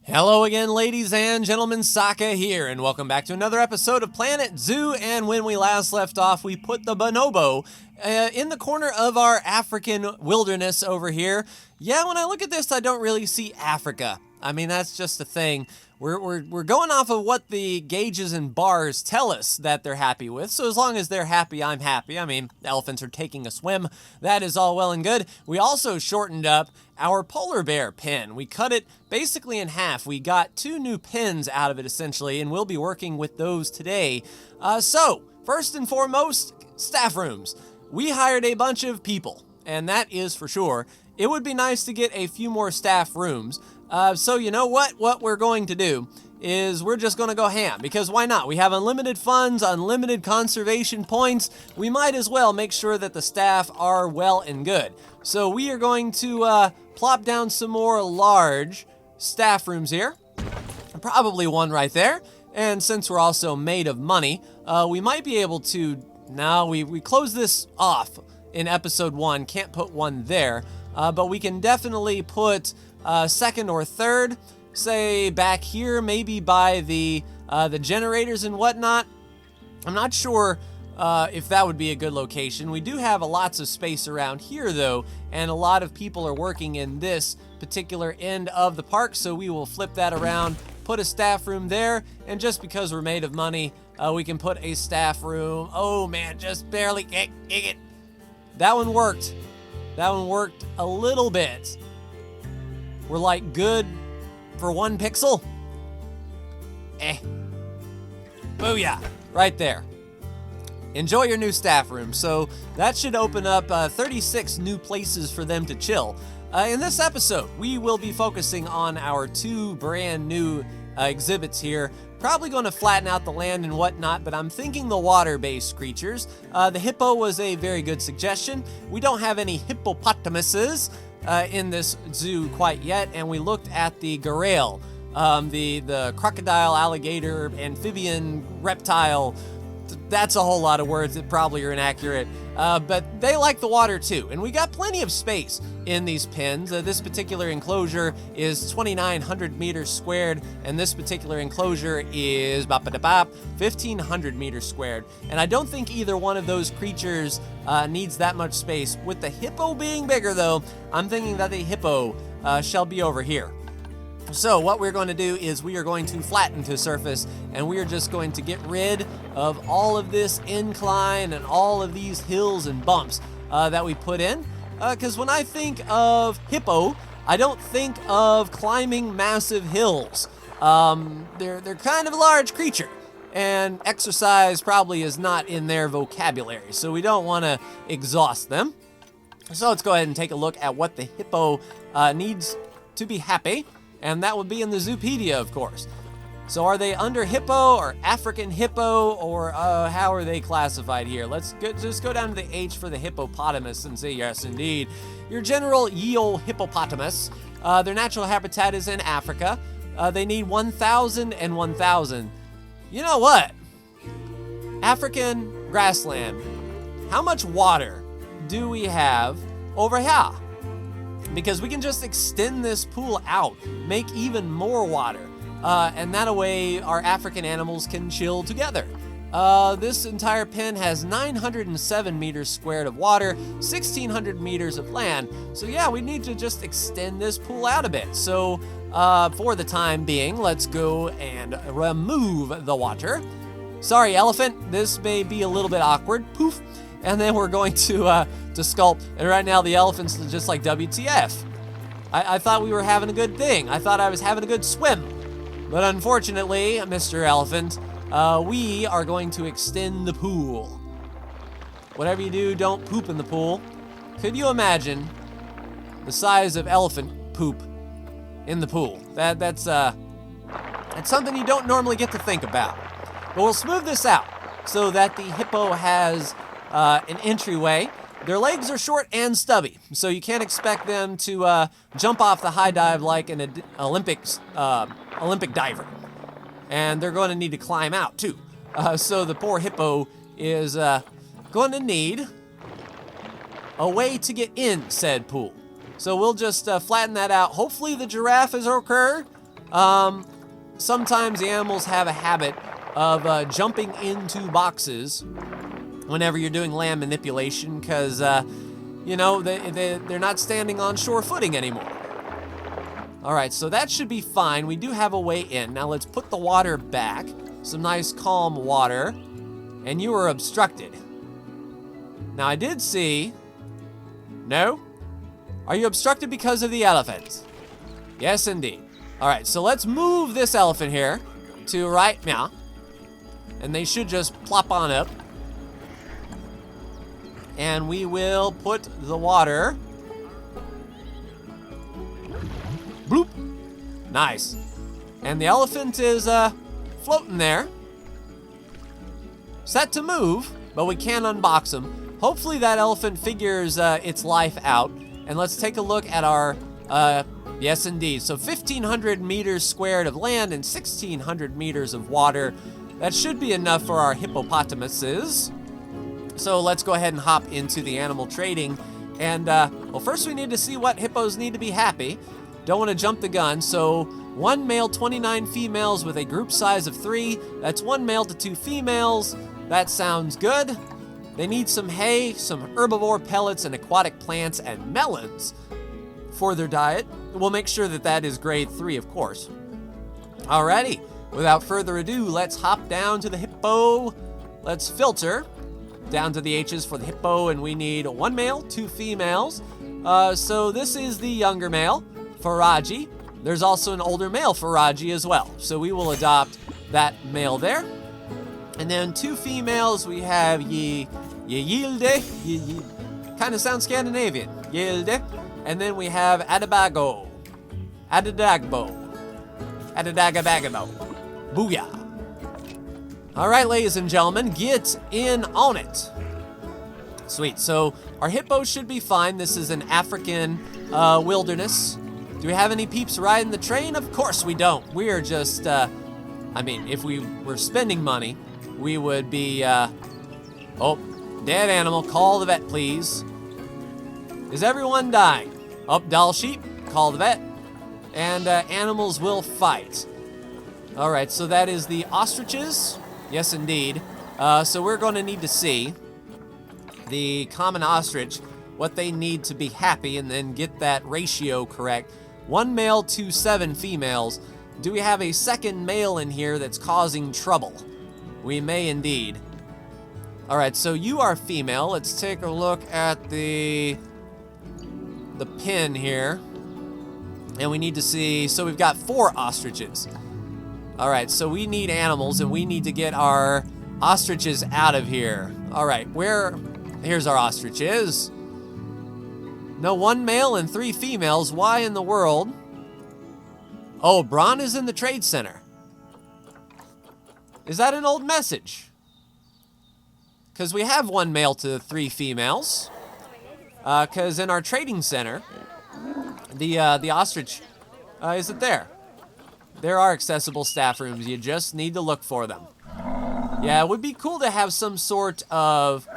Hello again, ladies and gentlemen, Saka here, and welcome back to another episode of Planet Zoo. And when we last left off, we put the bonobo in the corner of our African wilderness over here. Yeah, when I look at this, I don't really see Africa. I mean, that's just a thing. We're going off of what the gauges and bars tell us that they're happy with. So as long as they're happy, I'm happy. I mean, the elephants are taking a swim. That is all well and good. We also shortened up our polar bear pin. We cut it basically in half. We got 2 new pins out of it essentially, and we'll be working with those today. So first and foremost, staff rooms. We hired a bunch of people, and that is for sure. It would be nice to get a few more staff rooms. So you know what? What we're going to do is we're just going to go ham, because why not? We have unlimited funds, unlimited conservation points. We might as well make sure that the staff are well and good. So we are going to plop down some more large staff rooms here. Probably one right there. And since we're also made of money, we might be able to... Now, we close this off in episode 1. Can't put one there. But we can definitely put second or third, say back here, maybe by the generators and whatnot. I'm not sure if that would be a good location. We do have lots of space around here though, and a lot of people are working in this particular end of the park, so we will flip that around, put a staff room there, and just because we're made of money, we can put a staff room. Oh man, just barely. That one worked. That one worked a little bit. We're like good for 1 pixel. Booyah, right there. Enjoy your new staff room. So that should open up 36 new places for them to chill. In this episode, we will be focusing on our 2 brand new exhibits here. Probably going to flatten out the land and whatnot, but I'm thinking the water-based creatures. The hippo was a very good suggestion. We don't have any hippopotamuses in this zoo quite yet, and we looked at the Gharial, the crocodile, alligator, amphibian, reptile. That's a whole lot of words that probably are inaccurate, but they like the water too, and we got plenty of space in these pens. This particular enclosure is 2,900 meters squared, and this particular enclosure is 1,500 meters squared, and I don't think either one of those creatures needs that much space. With the hippo being bigger though, I'm thinking that the hippo shall be over here. So what we're going to do is we are going to flatten to surface, and we are just going to get rid of all of this incline and all of these hills and bumps that we put in. Because when I think of hippo, I don't think of climbing massive hills. They're kind of a large creature, and exercise probably is not in their vocabulary, so we don't want to exhaust them. So let's go ahead and take a look at what the hippo needs to be happy. And that would be in the Zoopedia, of course. So are they under hippo or African hippo, or how are they classified here? Let's just go down to the H for the hippopotamus and say, yes, indeed. Your general ye olde hippopotamus. Their natural habitat is in Africa. They need 1,000 and 1,000. You know what? African grassland. How much water do we have over here? Because we can just extend this pool out, make even more water, and that way our African animals can chill together. This entire pen has 907 meters squared of water, 1,600 meters of land. So yeah, we need to just extend this pool out a bit. So for the time being, let's go and remove the water. Sorry, elephant, this may be a little bit awkward. Poof. And then we're going to sculpt. And right now the elephant's just like, WTF. I thought we were having a good thing. I thought I was having a good swim. But unfortunately, Mr. Elephant, we are going to extend the pool. Whatever you do, don't poop in the pool. Could you imagine the size of elephant poop in the pool? That's something you don't normally get to think about. But we'll smooth this out so that the hippo has an entryway. Their legs are short and stubby, so you can't expect them to jump off the high dive like an Olympic diver. And they're going to need to climb out too. So the poor hippo is going to need a way to get in said pool. So we'll just flatten that out. Hopefully the giraffe is okay. Sometimes the animals have a habit of jumping into boxes whenever you're doing land manipulation because, you know, they're not standing on sure footing anymore. All right, so that should be fine. We do have a way in. Now let's put the water back. Some nice calm water. And you are obstructed. Now I did see... No? Are you obstructed because of the elephant? Yes, indeed. All right, so let's move this elephant here to right now. And they should just plop on up. And we will put the water... Bloop. Nice. And the elephant is floating there. Set to move, but we can't unbox him. Hopefully that elephant figures its life out. And let's take a look at our, yes indeed. So 1,500 meters squared of land and 1,600 meters of water. That should be enough for our hippopotamuses. So let's go ahead and hop into the animal trading. And, well, first we need to see what hippos need to be happy. Don't want to jump the gun, so 1 male, 29 females with a group size of 3. That's 1 male to 2 females. That sounds good. They need some hay, some herbivore pellets, and aquatic plants and melons for their diet. We'll make sure that that is grade 3, of course. Alrighty, without further ado, let's hop down to the hippo. Let's filter down to the H's for the hippo, and we need 1 male, 2 females. So this is the younger male, Faraji. There's also an older male Faraji as well. So we will adopt that male there. And then 2 females, we have Yilde. Kind of sounds Scandinavian. Yilde. And then we have Adabago. Adadagbo. Adadagabagabo. Booyah. All right, ladies and gentlemen, get in on it. Sweet. So our hippo should be fine. This is an African wilderness. Do we have any peeps riding the train? Of course we don't. We are just, I mean, if we were spending money, we would be, oh, dead animal. Call the vet, please. Is everyone dying? Oh, doll sheep. Call the vet. And animals will fight. All right, so that is the ostriches. Yes, indeed. So we're going to need to see the common ostrich, what they need to be happy, and then get that ratio correct. 1 male to 7 females. Do we have a second male in here that's causing trouble? We may indeed. All right, so you are female. Let's take a look at the pin here. And we need to see, so we've got 4 ostriches. All right, so we need animals, and we need to get our ostriches out of here. All right, here's our ostriches. No, 1 male and 3 females. Why in the world? Oh, Braun is in the trade center. Is that an old message? Because we have 1 male to 3 females. Because in our trading center, the ostrich isn't there. There are accessible staff rooms. You just need to look for them. Yeah, it would be cool to have some sort of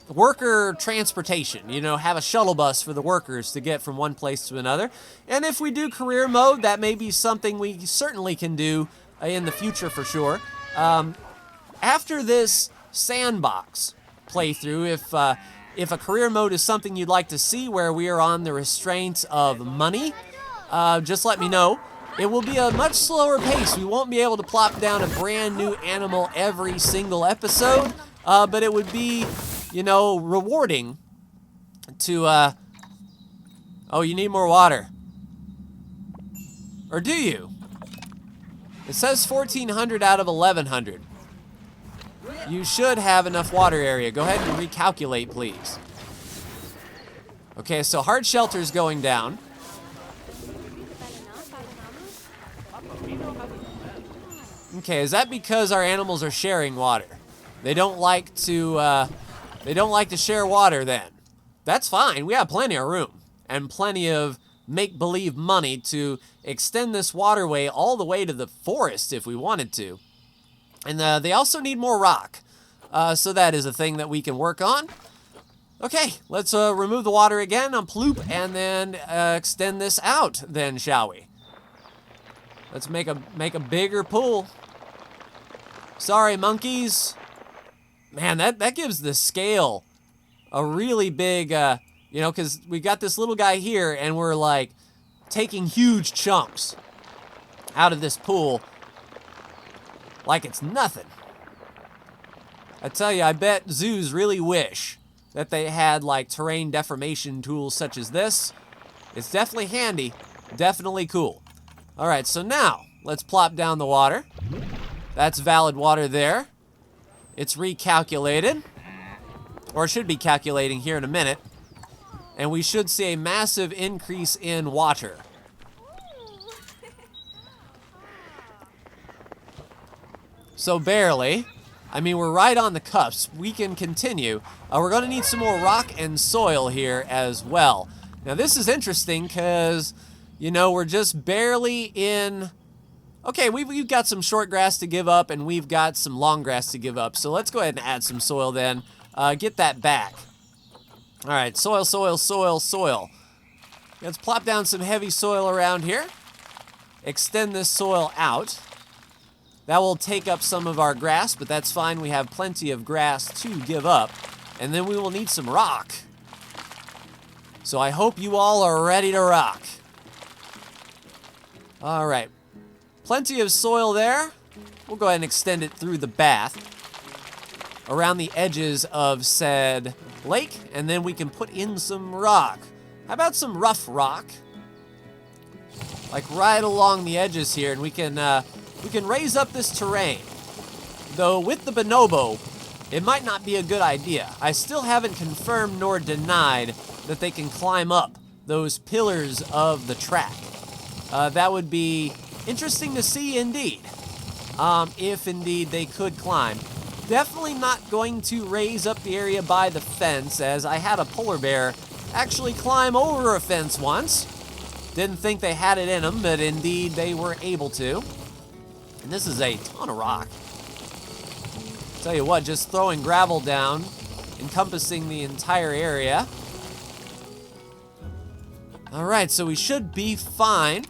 worker transportation. You know, have a shuttle bus for the workers to get from one place to another. And if we do career mode, that may be something we certainly can do in the future for sure. After this Sandbox playthrough, if a career mode is something you'd like to see where we are on the restraints of money, just let me know. It will be a much slower pace. We won't be able to plop down a brand new animal every single episode, but it would be, you know, rewarding to, oh, you need more water. Or do you? It says 1,400 out of 1,100. You should have enough water area. Go ahead and recalculate, please. Okay, so hard shelter is going down. Okay, is that because our animals are sharing water? They don't like to share water then. That's fine. We have plenty of room and plenty of make-believe money to extend this waterway all the way to the forest if we wanted to. And they also need more rock. So that is a thing that we can work on. Okay, let's remove the water again on Ploop and then extend this out then, shall we? Let's make a bigger pool. Sorry, monkeys. Man, that gives the scale a really big, you know, because we got this little guy here, and we're like taking huge chunks out of this pool like it's nothing. I tell you, I bet zoos really wish that they had like terrain deformation tools such as this. It's definitely handy, definitely cool. All right, so now let's plop down the water. That's valid water there. It's recalculated, or should be calculating here in a minute, and we should see a massive increase in water. So barely. I mean, we're right on the cusp. We can continue. We're going to need some more rock and soil here as well. Now, this is interesting because, you know, we're just barely in... Okay, we've got some short grass to give up, and we've got some long grass to give up. So let's go ahead and add some soil then. Get that back. All right, soil, soil, soil, soil. Let's plop down some heavy soil around here. Extend this soil out. That will take up some of our grass, but that's fine. We have plenty of grass to give up. And then we will need some rock. So I hope you all are ready to rock. All right. Plenty of soil there. We'll go ahead and extend it through the bath around the edges of said lake, and then we can put in some rock. How about some rough rock? Like right along the edges here, and we can raise up this terrain. Though with the bonobo, it might not be a good idea. I still haven't confirmed nor denied that they can climb up those pillars of the track. That would be interesting to see indeed, if indeed they could climb. Definitely not going to raise up the area by the fence, as I had a polar bear actually climb over a fence once. Didn't think they had it in them, but indeed they were able to. And this is a ton of rock. Tell you what, just throwing gravel down, encompassing the entire area. All right, so we should be fine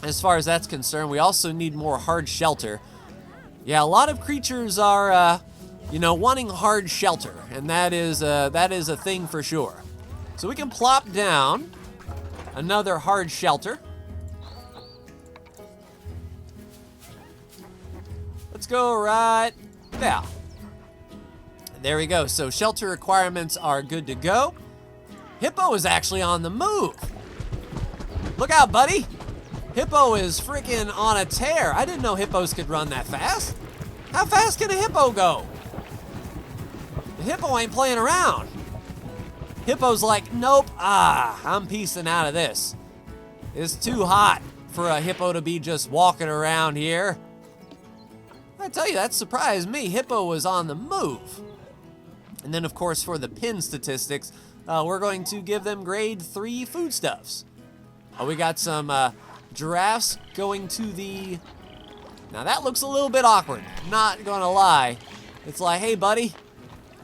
as far as that's concerned. We also need more hard shelter. Yeah, a lot of creatures are, you know, wanting hard shelter, and that is a thing for sure. So we can plop down another hard shelter. Let's go right there. There we go. So shelter requirements are good to go. Hippo is actually on the move. Look out, buddy. Hippo is freaking on a tear. I didn't know hippos could run that fast. How fast can a hippo go? The hippo ain't playing around. Hippo's like, nope, I'm peacing out of this. It's too hot for a hippo to be just walking around here. I tell you, that surprised me. Hippo was on the move. And then, of course, for the pin statistics, we're going to give them grade 3 foodstuffs. We got some giraffes going to the... Now, that looks a little bit awkward. Not going to lie. It's like, hey, buddy,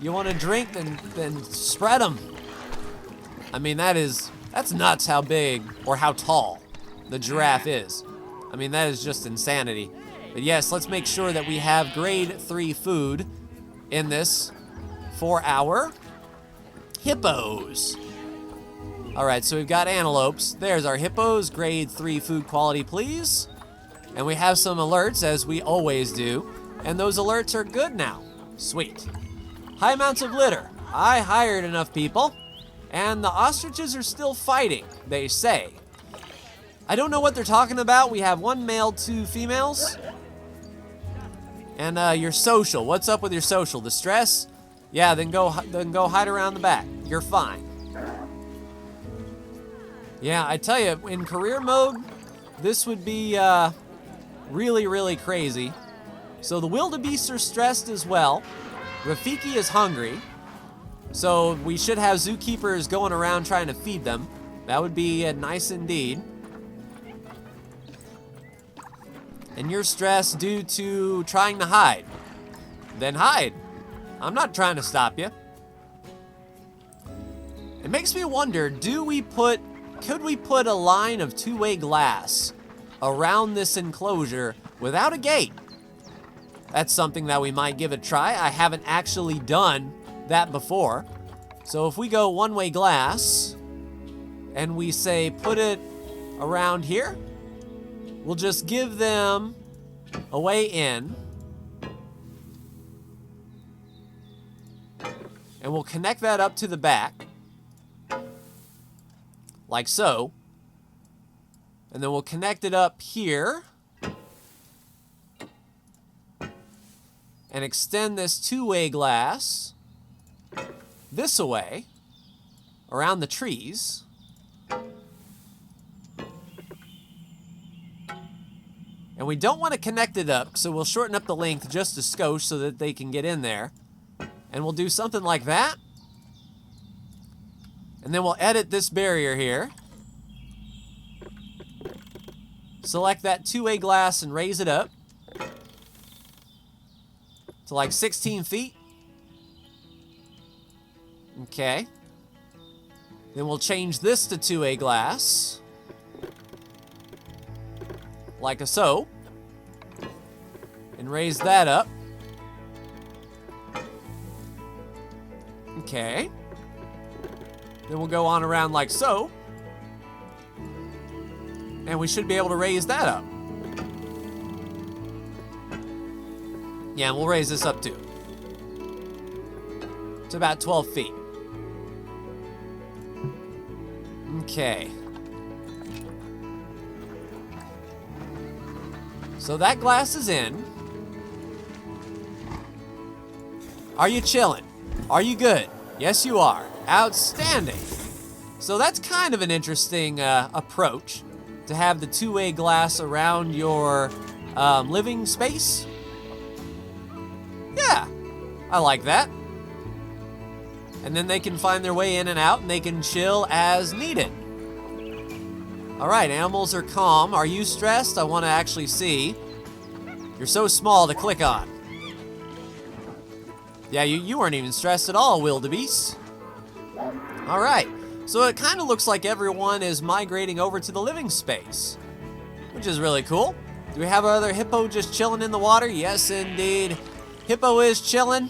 you want a drink? Then spread them. I mean, that's nuts how big or how tall the giraffe is. I mean, that is just insanity. But yes, let's make sure that we have grade 3 food in this for our hippos. All right, so we've got antelopes. There's our hippos. Grade 3 food quality, please. And we have some alerts, as we always do. And those alerts are good now. Sweet. High amounts of litter. I hired enough people. And the ostriches are still fighting, they say. I don't know what they're talking about. We have 1 male, 2 females. And your social. What's up with your social? The stress? Yeah, then go hide around the back. You're fine. Yeah, I tell you, in career mode, this would be really, really crazy. So the wildebeests are stressed as well. Rafiki is hungry. So we should have zookeepers going around trying to feed them. That would be nice indeed. And you're stressed due to trying to hide. Then hide. I'm not trying to stop you. It makes me wonder, could we put a line of two-way glass around this enclosure without a gate. That's something that we might give a try. I haven't actually done that before. So if we go one-way glass and we say put it around here, we'll just give them a way in. And we'll connect that up to the back, like so. And then we'll connect it up here and extend this two-way glass this way around the trees. And we don't want to connect it up, so we'll shorten up the length just a skosh so that they can get in there. And we'll do something like that. And then we'll edit this barrier here. Select that two-way glass and raise it up to like 16 feet. Okay. Then we'll change this to two-way glass, like so, and raise that up. Okay. Then we'll go on around like so, and we should be able to raise that up. Yeah, and we'll raise this up too. It's about 12 feet. Okay. So that glass is in. Are you chilling? Are you good? Yes, you are. Outstanding. So that's kind of an interesting approach, to have the two-way glass around your living space. Yeah, I like that. And then they can find their way in and out, and they can chill as needed. All right, animals are calm. Are you stressed? I want to actually see. You're so small to click on. Yeah, you weren't even stressed at all, wildebeest. All right, so it kind of looks like everyone is migrating over to the living space, which is really cool. Do we have our other hippo just chilling in the water? Yes, indeed. Hippo is chilling,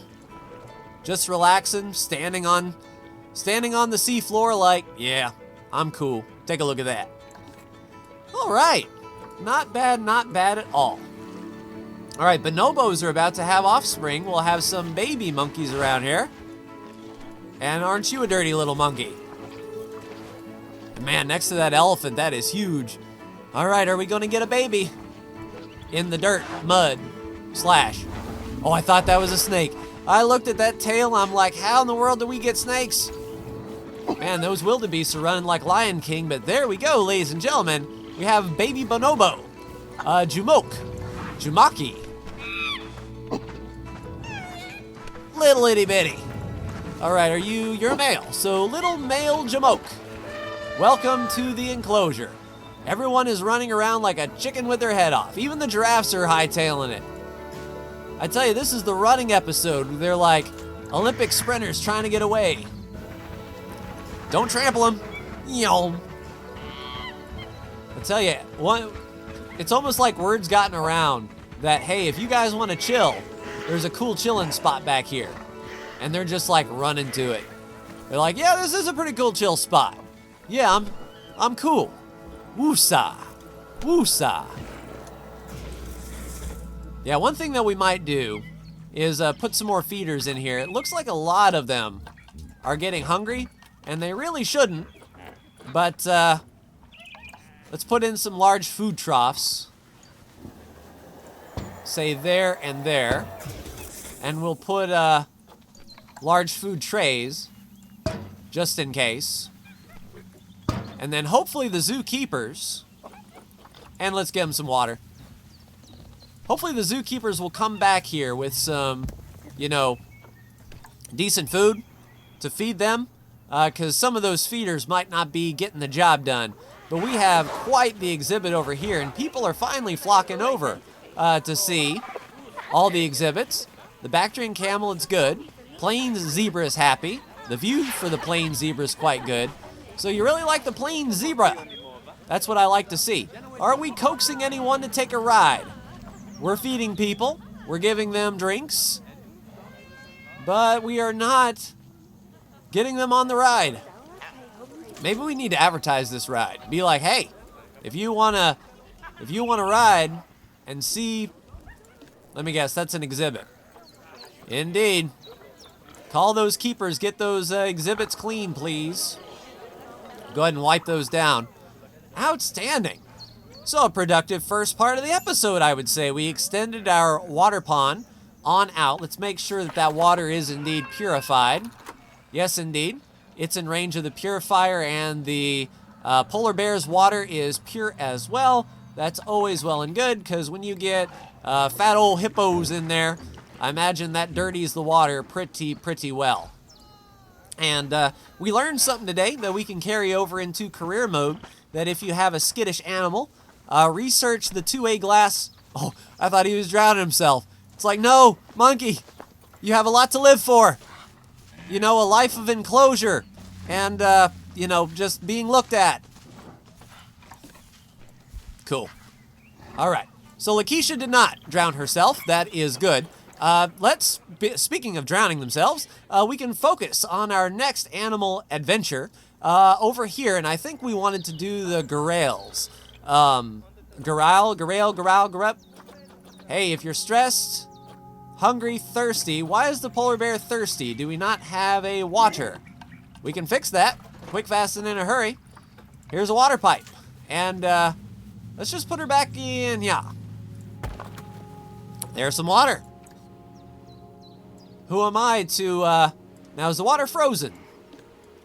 just relaxing, standing on the seafloor like, yeah, I'm cool. Take a look at that. All right, not bad at all. All right, bonobos are about to have offspring. We'll have some baby monkeys around here. And aren't you a dirty little monkey? Man, next to that elephant, that is huge. All right, are we going to get a baby? In the dirt, mud, slash. Oh, I thought that was a snake. I looked at that tail, I'm like, how in the world do we get snakes? Man, those wildebeests are running like Lion King, but there we go, ladies and gentlemen. We have baby bonobo, Jumaki. Little itty bitty. All right, you're a male, so little male Jamoke. Welcome to the enclosure. Everyone is running around like a chicken with their head off. Even the giraffes are hightailing it. I tell you, this is the running episode. They're like Olympic sprinters trying to get away. Don't trample them. Yom. I tell you, it's almost like word's gotten around that, hey, if you guys want to chill, there's a cool chilling spot back here. And they're just like running to it. They're like, yeah, this is a pretty cool chill spot. Yeah, I'm cool. Woosah. Woosah. Yeah, one thing that we might do is put some more feeders in here. It looks like a lot of them are getting hungry, and they really shouldn't. But let's put in some large food troughs. Say there and there. And we'll put large food trays, just in case. And then hopefully the zookeepers, and let's give them some water. Hopefully the zookeepers will come back here with some, decent food to feed them, because some of those feeders might not be getting the job done. But we have quite the exhibit over here, and people are finally flocking over to see all the exhibits. The Bactrian camel, it's good. Plains zebra is happy. The view for the plains zebra is quite good. So you really like the plains zebra. That's what I like to see. Are we coaxing anyone to take a ride? We're feeding people. We're giving them drinks. But we are not getting them on the ride. Maybe we need to advertise this ride. Be like, hey, if you wanna ride and see, let me guess, that's an exhibit. Indeed. Call those keepers, get those exhibits clean, please. Go ahead and wipe those down. Outstanding. So a productive first part of the episode, I would say. We extended our water pond on out. Let's make sure that that water is indeed purified. Yes, indeed. It's in range of the purifier, and the polar bear's water is pure as well. That's always well and good, because when you get fat old hippos in there, I imagine that dirties the water pretty well. And we learned something today that we can carry over into career mode, that if you have a skittish animal, research the two-way glass. Oh, I thought he was drowning himself. It's like, no, monkey, you have a lot to live for. You know, a life of enclosure and, you know, just being looked at. Cool. All right. So Lakeisha did not drown herself. That is good. Speaking of drowning themselves, we can focus on our next animal adventure over here, and I think we wanted to do the Gharials. Gharial. Hey, if you're stressed, hungry, thirsty, why is the polar bear thirsty? Do we not have a water? We can fix that. Quick, fast, and in a hurry. Here's a water pipe. And let's just put her back in. Yeah. There's some water. Who am I to, now is the water frozen?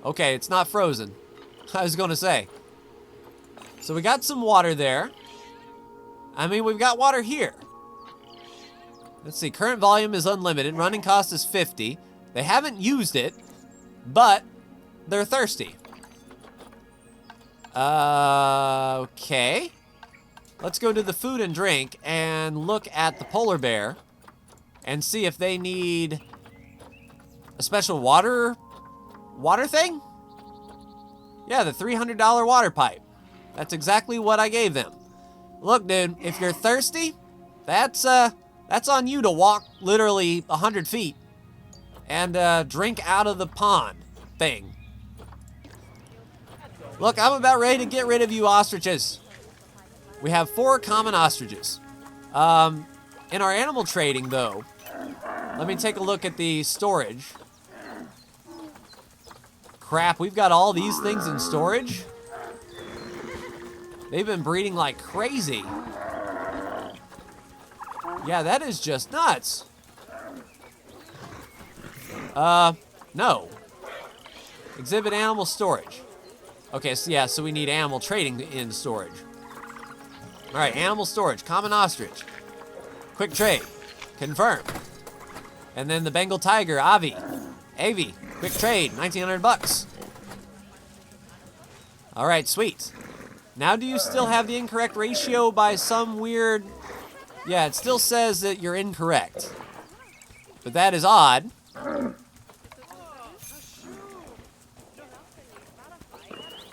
Okay, it's not frozen. I was going to say. So we got some water there. I mean, we've got water here. Let's see, current volume is unlimited. Running cost is 50. They haven't used it, but they're thirsty. Okay. Let's go to the food and drink and look at the polar bear and see if they need a special water thing? Yeah, the $300 water pipe. That's exactly what I gave them. Look, dude, if you're thirsty, that's on you to walk literally 100 feet and drink out of the pond thing. Look, I'm about ready to get rid of you ostriches. We have 4 common ostriches. In our animal trading, though, let me take a look at the storage. Crap, we've got all these things in storage. They've been breeding like crazy. Yeah, that is just nuts. No. Exhibit animal storage. Okay, so yeah, so we need animal trading in storage. All right, animal storage, common ostrich. Quick trade, confirm. And then the Bengal tiger, Avi. Quick trade, 1,900 bucks. All right, sweet. Now do you still have the incorrect ratio by some weird... Yeah, it still says that you're incorrect. But that is odd.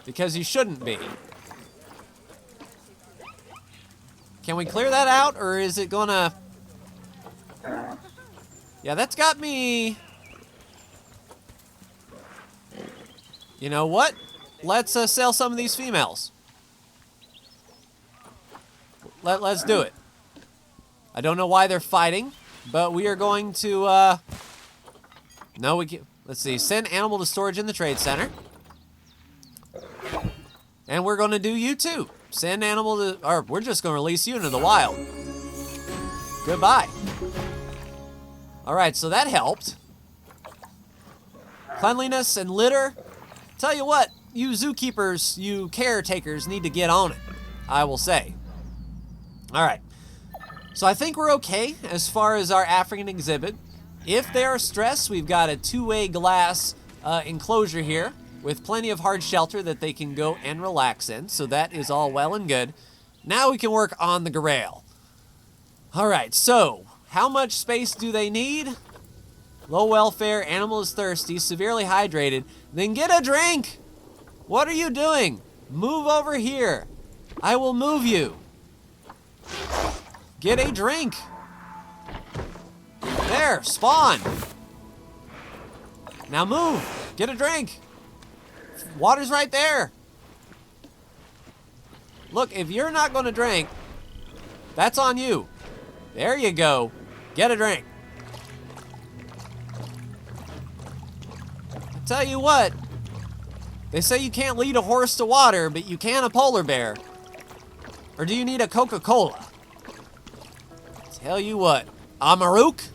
Because you shouldn't be. Can we clear that out, or is it gonna... Yeah, that's got me... You know what? Let's sell some of these females. Let's do it. I don't know why they're fighting, but we are going to, no, we can, let's see, send animal to storage in the trade center. And we're going to do you too. Send animal to, or we're just going to release you into the wild. Goodbye. All right, so that helped. Cleanliness and litter. Tell you what, you zookeepers, you caretakers need to get on it, I will say. All right. So I think we're okay as far as our African exhibit. If they are stressed, we've got a two-way glass enclosure here with plenty of hard shelter that they can go and relax in. So that is all well and good. Now we can work on the Gharial. All right, so how much space do they need? Low welfare, animal is thirsty, severely hydrated. Then get a drink. What are you doing? Move over here. I will move you. Get a drink. There, spawn. Now move. Get a drink. Water's right there. Look, if you're not going to drink, that's on you. There you go. Get a drink. I tell you what, they say you can't lead a horse to water, but you can a polar bear. Or do you need a Coca-Cola? Tell you what, Amaruk?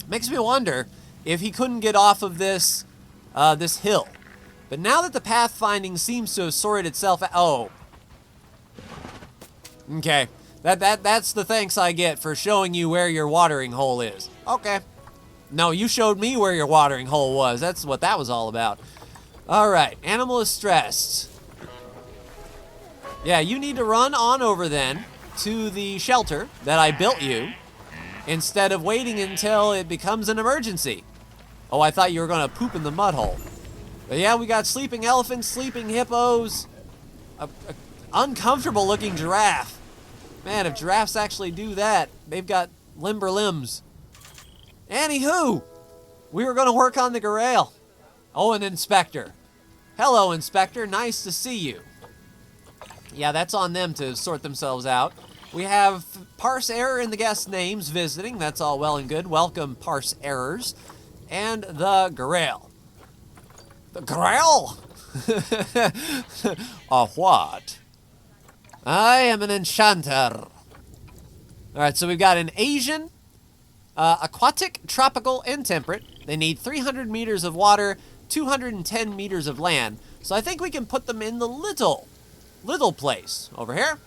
Makes me wonder if he couldn't get off of this this hill. But now that the pathfinding seems to have sorted itself out, oh. Okay, that's the thanks I get for showing you where your watering hole is. Okay. No, you showed me where your watering hole was. That's what that was all about. All right, animal is stressed. Yeah, you need to run on over then to the shelter that I built you instead of waiting until it becomes an emergency. Oh, I thought you were going to poop in the mud hole. But yeah, we got sleeping elephants, sleeping hippos, a uncomfortable looking giraffe. Man, if giraffes actually do that, they've got limber limbs. Anywho, we were going to work on the Gharial. Oh, an inspector. Hello, inspector. Nice to see you. Yeah, that's on them to sort themselves out. We have parse error in the guest names visiting. That's all well and good. Welcome, parse errors. And the Gharial. The Gharial? What? I am an enchanter. Alright, so we've got an Asian, aquatic, tropical, and temperate. They need 300 meters of water, 210 meters of land. So I think we can put them in the little place. Over here.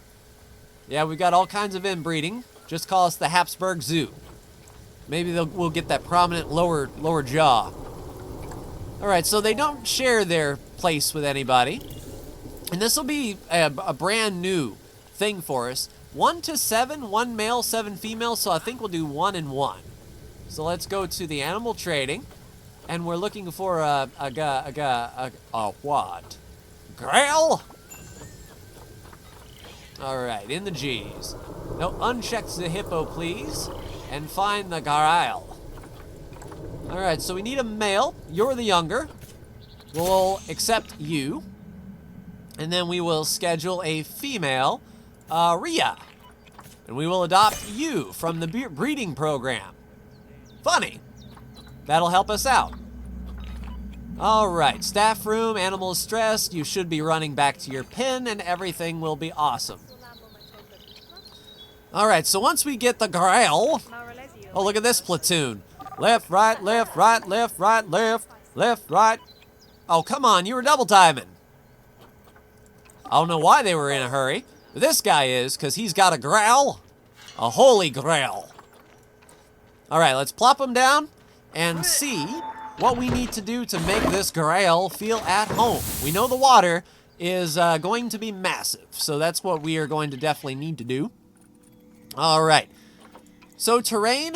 Yeah, we've got all kinds of inbreeding. Just call us the Habsburg Zoo. Maybe we'll get that prominent lower jaw. Alright, so they don't share their place with anybody. And this will be a brand new thing for us. 1 to 7, 1 male, 7 female, so I think we'll do 1 and 1. So let's go to the animal trading. And we're looking for a what? Gharial? Alright, in the G's. Now uncheck the hippo, please. And find the Gharial. Alright, so we need a male. You're the younger. We'll accept you. And then we will schedule a female, Rhea. And we will adopt you from the breeding program. Funny. That'll help us out. Alright, staff room, animals stressed. You should be running back to your pen and everything will be awesome. Alright, so once we get the Gharial. Oh, look at this platoon. Left, right, left, right, left, right, left, left, right. Oh, come on, you were double timing. I don't know why they were in a hurry, but this guy is, because he's got a Gharial. A holy Gharial. Alright, let's plop him down and see what we need to do to make this Gharial feel at home. We know the water is going to be massive, so that's what we are going to definitely need to do. Alright, so terrain,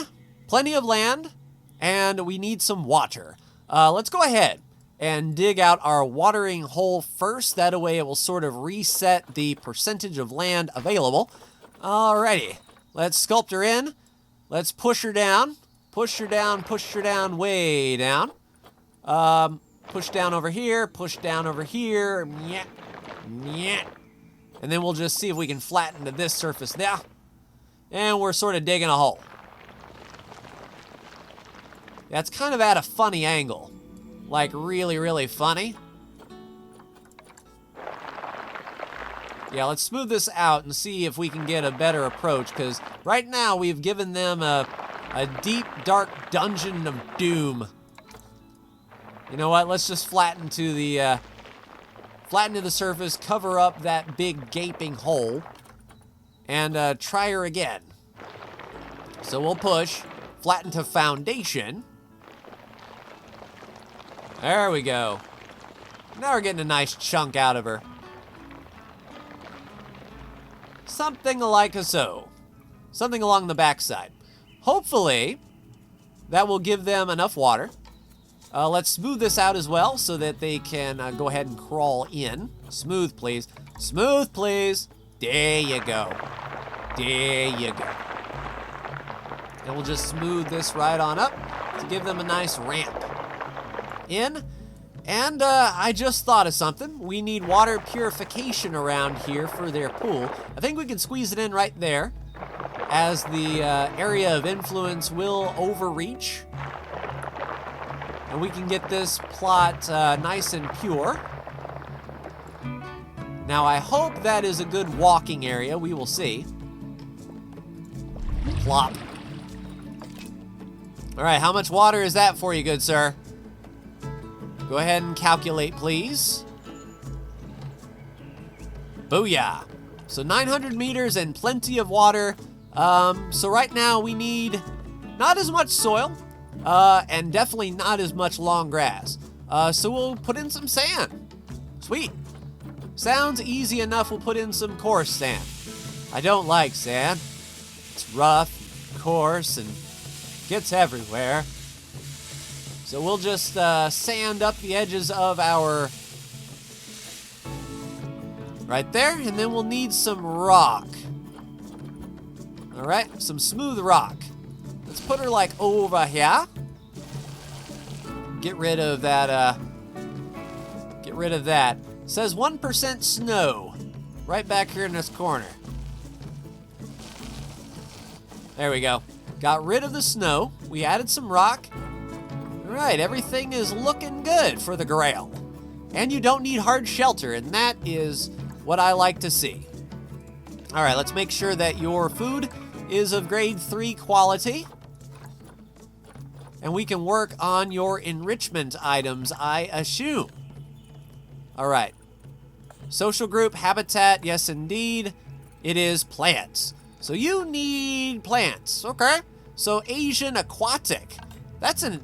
plenty of land, and we need some water. Let's go ahead and dig out our watering hole first. That way it will sort of reset the percentage of land available. Alrighty, let's sculpt her in. Let's push her down. Push her down, push her down, way down. Push down over here, push down over here. Nyeh, nyeh. And then we'll just see if we can flatten to this surface there. And we're sort of digging a hole. That's kind of at a funny angle. Like really, really funny. Yeah, let's smooth this out and see if we can get a better approach, because right now we've given them a deep, dark dungeon of doom. You know what? Let's just flatten to the surface, cover up that big gaping hole, and try her again. So we'll push, flatten to foundation. There we go. Now we're getting a nice chunk out of her. Something like so. Something along the backside. Hopefully, that will give them enough water. Let's smooth this out as well so that they can go ahead and crawl in. Smooth, please. Smooth, please. There you go. There you go. And we'll just smooth this right on up to give them a nice ramp in. And I just thought of something. We need water purification around here for their pool. I think we can squeeze it in right there, as the area of influence will overreach. And we can get this plot nice and pure. Now I hope that is a good walking area. We will see. Plop. All right, how much water is that for you, good sir? Go ahead and calculate, please. Booyah. So 900 meters and plenty of water. So right now we need not as much soil, and definitely not as much long grass. So we'll put in some sand. Sweet. Sounds easy enough. We'll put in some coarse sand. I don't like sand. It's rough, coarse, and gets everywhere. So we'll just sand up the edges of our... right there, and then we'll need some rock. All right, some smooth rock. Let's put her like over here. Get rid of that, get rid of that. It says 1% snow right back here in this corner. There we go. Got rid of the snow. We added some rock. All right, everything is looking good for the Gharial. And you don't need hard shelter, and that is what I like to see. All right, let's make sure that your food is of grade 3 quality. And we can work on your enrichment items, I assume. All right. Social group, habitat, yes indeed. It is plants. So you need plants, okay? So Asian aquatic. That's a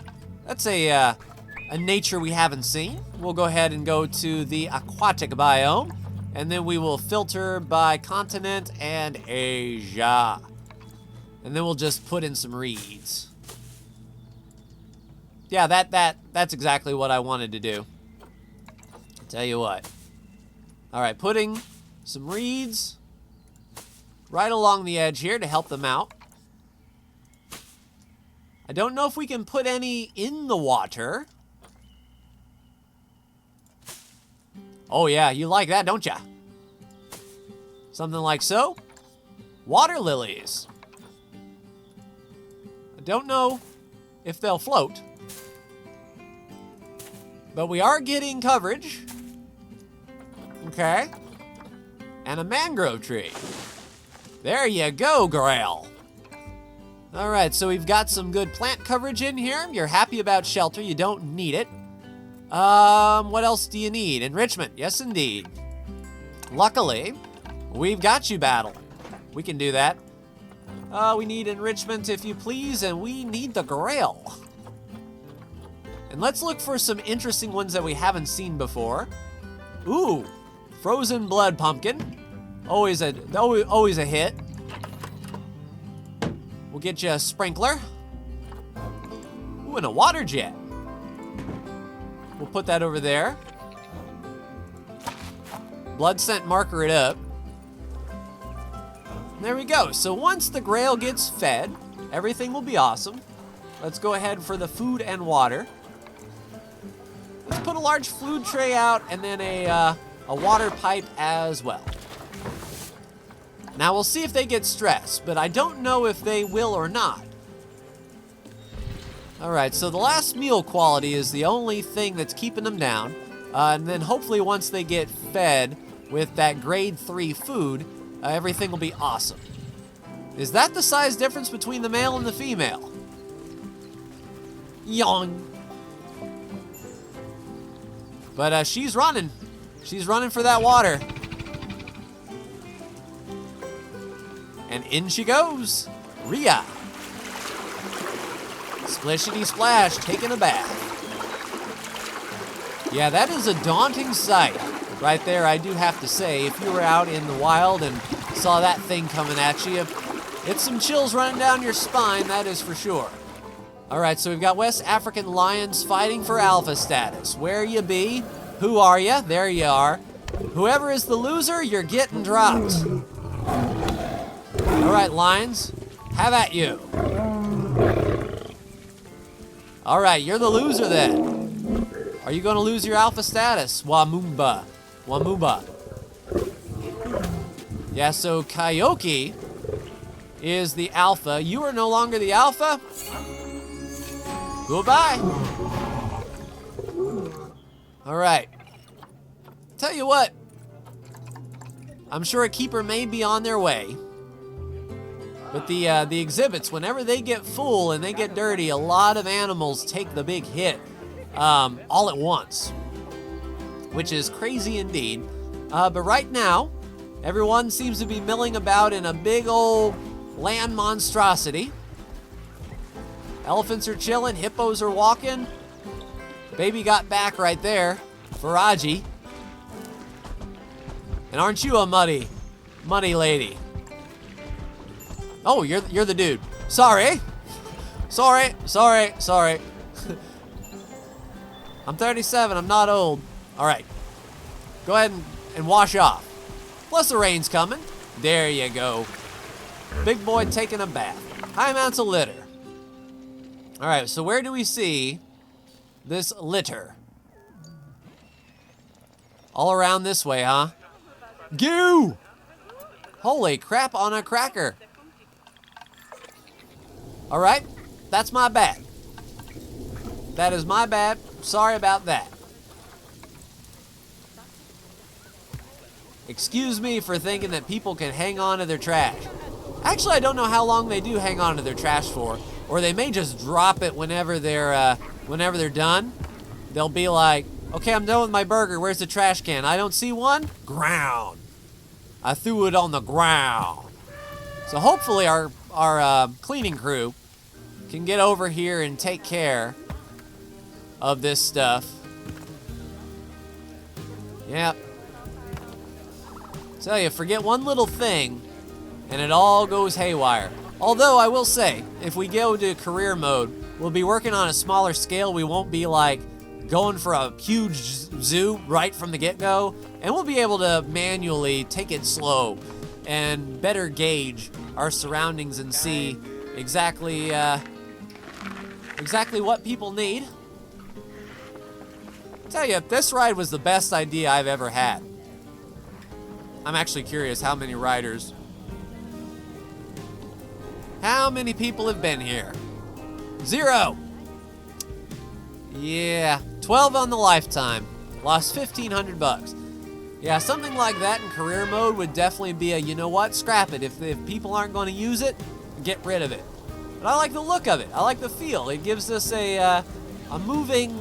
nature we haven't seen. We'll go ahead and go to the aquatic biome, and then we will filter by continent and Asia. And then we'll just put in some reeds. Yeah, that's exactly what I wanted to do. I'll tell you what. All right, putting some reeds right along the edge here to help them out. I don't know if we can put any in the water. Oh yeah, you like that, don't ya? Something like so. Water lilies. I don't know if they'll float, but we are getting coverage. Okay. And a mangrove tree. There you go, Gharial. All right, so we've got some good plant coverage in here. You're happy about shelter. You don't need it. What else do you need? Enrichment. Yes, indeed. Luckily, we've got you, battle. We can do that. We need enrichment, if you please, and we need the Gharial. And let's look for some interesting ones that we haven't seen before. Ooh, frozen blood pumpkin. Always a hit. We'll get you a sprinkler. Ooh, and a water jet. We'll put that over there. Blood scent marker it up. There we go. So once the Gharial gets fed, everything will be awesome. Let's go ahead for the food and water. Let's put a large food tray out and then a water pipe as well. Now we'll see if they get stressed, but I don't know if they will or not. All right, so the last meal quality is the only thing that's keeping them down. And then hopefully once they get fed with that grade 3 food, everything will be awesome. Is that the size difference between the male and the female? Yawn. But she's running. She's running for that water. And in she goes. Rhea. Splishity splash, taking a bath. Yeah, that is a daunting sight. Right there, I do have to say, if you were out in the wild and saw that thing coming at you, it's some chills running down your spine, that is for sure. All right, so we've got West African lions fighting for alpha status. Where you be? Who are you? There you are. Whoever is the loser, you're getting dropped. All right, lions, have at you. All right, you're the loser then. Are you going to lose your alpha status? Wamumba. Yeah, so Kaioki is the alpha. You are no longer the alpha. Goodbye. All right. Tell you what. I'm sure a keeper may be on their way. But the exhibits, whenever they get full and they get dirty, a lot of animals take the big hit all at once, which is crazy indeed. But right now, everyone seems to be milling about in a big old land monstrosity. Elephants are chilling, hippos are walking. Baby got back right there, Faraji. And aren't you a muddy lady? Oh, you're the dude. Sorry. I'm 37, I'm not old. All right, go ahead and wash off. Plus the rain's coming. There you go. Big boy taking a bath. High amounts of litter. All right, so where do we see this litter? All around this way, huh? Goo! Holy crap on a cracker. All right, that's my bad. That is my bad. Sorry about that. Excuse me for thinking that people can hang on to their trash. Actually, I don't know how long they do hang on to their trash for, or they may just drop it whenever they're done. They'll be like, okay, I'm done with my burger. Where's the trash can? I don't see one. Ground. I threw it on the ground. So hopefully our cleaning crew can get over here and take care of this stuff. Yep. Tell you, forget one little thing and it all goes haywire. Although I will say, if we go to career mode, we'll be working on a smaller scale. We won't be like going for a huge zoo right from the get-go, and we'll be able to manually take it slow and better gauge our surroundings and see exactly what people need. Tell you, this ride was the best idea I've ever had. I'm actually curious how many riders, how many people have been here? 0. Yeah, 12 on the lifetime. Lost $1,500. Yeah, something like that in career mode would definitely be a, you know what, scrap it. If people aren't going to use it, get rid of it. But I like the look of it. I like the feel. It gives us a moving,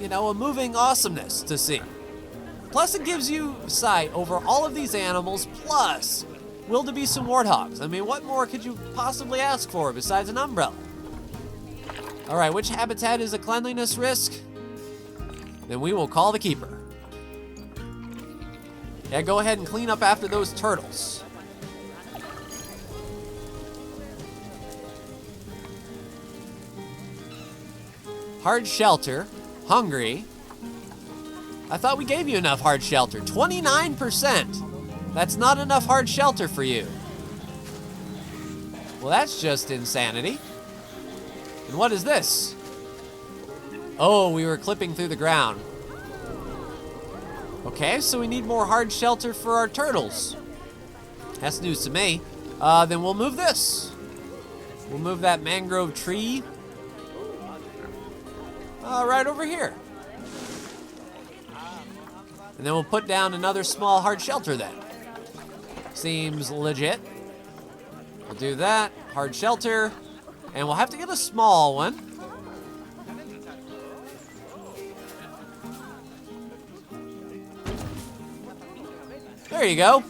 a moving awesomeness to see. Plus, it gives you sight over all of these animals, plus wildebeest and warthogs. I mean, what more could you possibly ask for besides an umbrella? All right, which habitat is a cleanliness risk? Then we will call the keeper. Yeah, go ahead and clean up after those turtles. Hard shelter, hungry. I thought we gave you enough hard shelter. 29%. That's not enough hard shelter for you. Well, that's just insanity. And what is this? Oh, we were clipping through the ground. Okay, so we need more hard shelter for our turtles. That's news to me. Then we'll move this. We'll move that mangrove tree right over here. And then we'll put down another small hard shelter then. Seems legit. We'll do that, hard shelter, and we'll have to get a small one. There you go.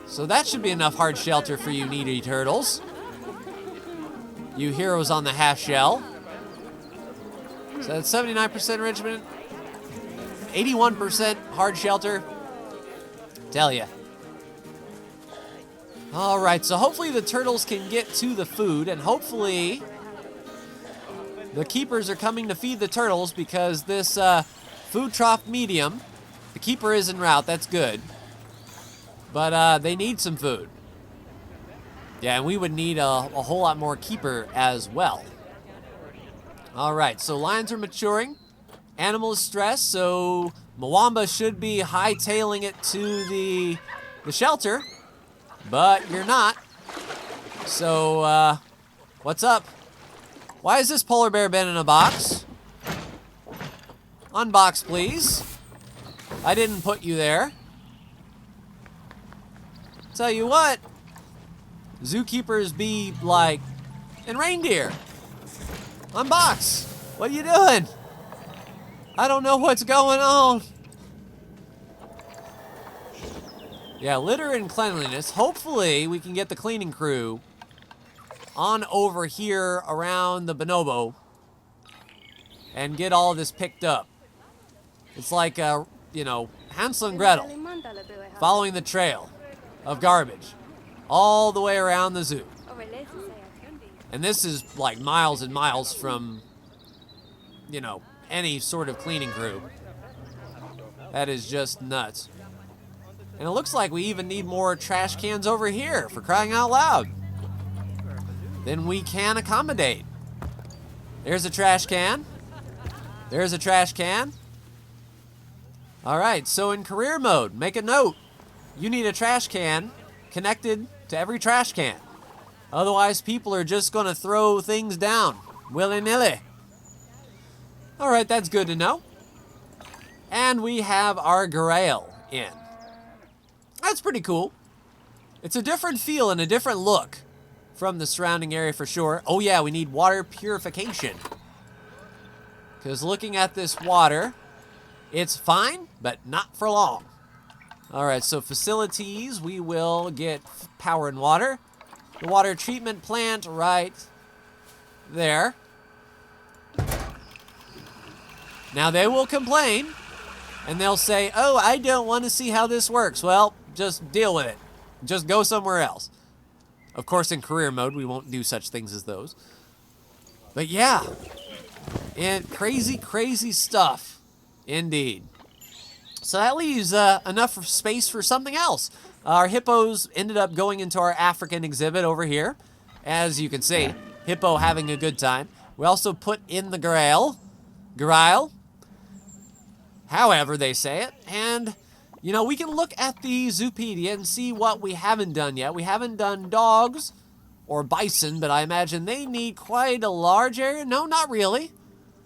So that should be enough hard shelter for you needy turtles. You heroes on the half shell. So that's 79% enrichment, 81% hard shelter. Tell ya. All right, so hopefully the turtles can get to the food, and hopefully the keepers are coming to feed the turtles, because this food trough medium, the keeper is en route. That's good. But they need some food. Yeah, and we would need a whole lot more keeper as well. All right, so lions are maturing. Animal is stressed, so Mwamba should be hightailing it to the shelter. But you're not. So, what's up? Why has this polar bear been in a box? Unbox, please. I didn't put you there. Tell you what, zookeepers be like, and reindeer. Unbox. What are you doing? I don't know what's going on. Yeah, litter and cleanliness. Hopefully, we can get the cleaning crew on over here around the bonobo and get all this picked up. It's like, you know, Hansel and Gretel following the trail of garbage all the way around the zoo. And this is like miles and miles from, you know, any sort of cleaning crew. That is just nuts. And it looks like we even need more trash cans over here, for crying out loud. Then we can accommodate. There's a trash can. There's a trash can. All right, so in career mode, make a note. You need a trash can connected to every trash can. Otherwise, people are just going to throw things down willy-nilly. All right, that's good to know. And we have our Gharial in. That's pretty cool. It's a different feel and a different look from the surrounding area for sure. Oh yeah, we need water purification. Because looking at this water, it's fine, but not for long. All right, so facilities, we will get power and water. The water treatment plant right there. Now they will complain, and they'll say, oh, I don't want to see how this works. Well, just deal with it. Just go somewhere else. Of course, in career mode, we won't do such things as those. But yeah, and crazy, crazy stuff, indeed. So that leaves enough space for something else. Our hippos ended up going into our African exhibit over here. As you can see, hippo having a good time. We also put in the Gharial, however they say it. And, you know, we can look at the Zoopedia and see what we haven't done yet. We haven't done dogs or bison, but I imagine they need quite a large area. No, not really.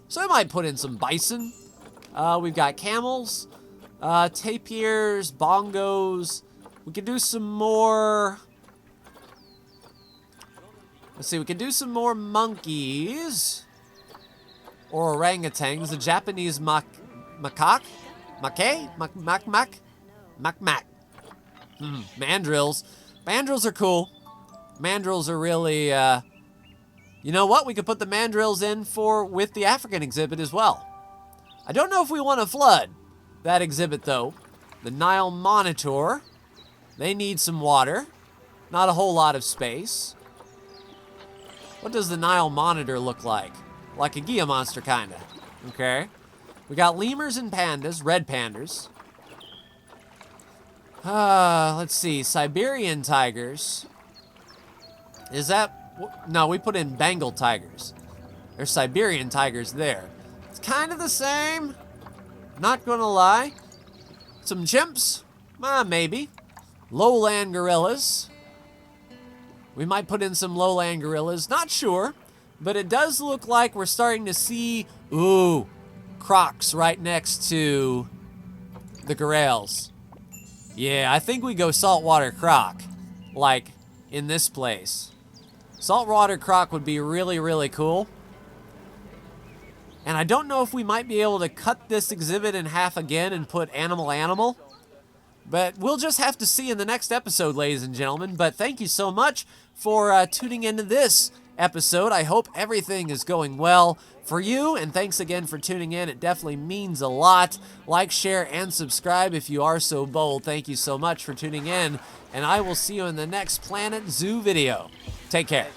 So I might put in some bison. We've got camels. Tapirs, bongos. We can do some more. Let's see, we can do some more monkeys. Or orangutans. The Japanese macaque? Mac. Mandrills. Mandrills are cool. Mandrills are really, you know what? We could put the mandrills in with the African exhibit as well. I don't know if we want to flood that exhibit, though. The Nile Monitor. They need some water. Not a whole lot of space. What does the Nile Monitor look like? Like a Gia monster, kind of. Okay. We got lemurs and pandas. Red pandas. Let's see. Siberian tigers. Is that... No, we put in Bengal tigers. There's Siberian tigers there. It's kind of the same. Not gonna lie. Some chimps? Maybe. Lowland gorillas. We might put in some lowland gorillas. Not sure. But it does look like we're starting to see... Ooh. Crocs right next to the Gharials. Yeah, I think we go saltwater croc. Like, in this place. Saltwater croc would be really, really cool. And I don't know if we might be able to cut this exhibit in half again and put animal. But we'll just have to see in the next episode, ladies and gentlemen. But thank you so much for tuning into this episode. I hope everything is going well for you. And thanks again for tuning in. It definitely means a lot. Like, share, and subscribe if you are so bold. Thank you so much for tuning in. And I will see you in the next Planet Zoo video. Take care.